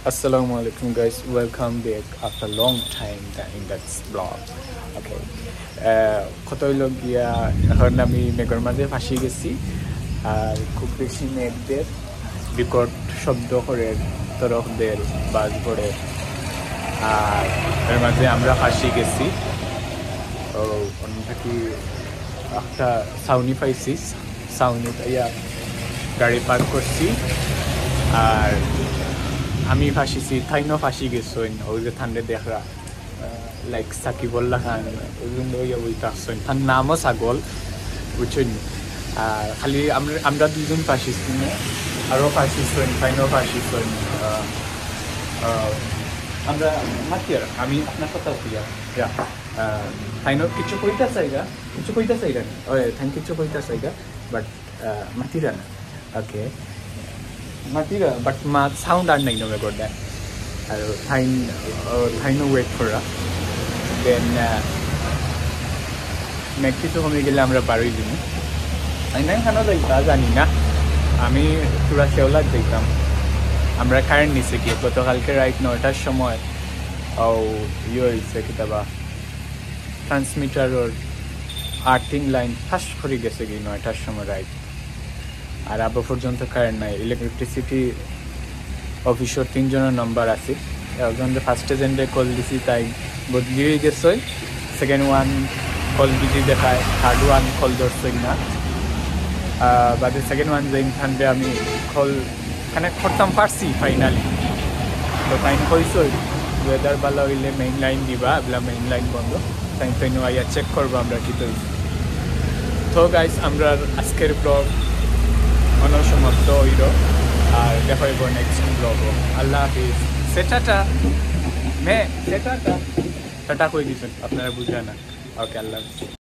Assalamu alaikum guys, welcome back after long time in that vlog. Okay. কত হইল গিয়া এখন আমি মেঘর মাঝে ফাঁসি গেছি আর খুব বেশি মেঘদের বিকট শব্দ করে তরফদের বাজ পড়ে আর এর মাঝে আমরা ফাঁসি গেছি। তো অন্যটি একটা সাউনি পাইছি, সাউনি পাইয়া গাড়ি পার্ক করছি আর আমি ফাঁসিছি থাইনও ফাঁসি গেছেন ওই যে ঠান্ডে দেখরা লাইক সাকিবুল্লাহ খান ওই আসছেন তার নামও ছাগল বুঝছেন। আর খালি আমরা দুজন ফাঁসিছি না আরও ফাঁসিছেন থাইনও ফাঁসিছেন। আমরা মাতিয়ার আমি আপনার কথা হইয়া থাইনও কিছু কইতা চাইগা না ওই থাইন কিছু কইতা চাইগা বাট মাতিরা না। ওকে Matira, but ma sound are nahi no good. I no wait for her. Then Mexico kami gila amra paroi dini. I nahi khana jaita jani na. Ami pura Sheola jaitam. Amra current niche ki koto kalke right 9টার সময় au yo hoise kitaba transmitter or arting line fast করে গেছে কি 9টার সময় right. আর আবার পর্যন্ত current নাই। Electricity অফিসের 3 জনের নাম্বার আছে। একজন ফার্স্ট এজেন্টে কল দিছি তাই বদলি হয়ে গেছে, সেকেন্ড ওয়ান কল বিজি দেখায়, থার্ড ওয়ান কল ধরছে না। বাদে সেকেন্ড ওয়ান যে ইনখানবে আমি কল কানেক্ট করতাম পারছি ফাইনালি। তো টাইম কইছে ওয়েদার ভালো হইলে মেইন লাইন দিবা, এগুলা মেইন লাইন বন্ধ তাই তাই আইয়া চেক করবো আমরা কি তৈরি। তো গাইস আমরা আজকের ব্লগ অনসমাপ্ত হইল আর দেখা হইব নেক্সট ব্লগ। আল্লাহ হাফিজ। সেটাটা টাটা কই দিছেন আপনারা বুঝা না। ওকে আল্লাহ হাফিজ।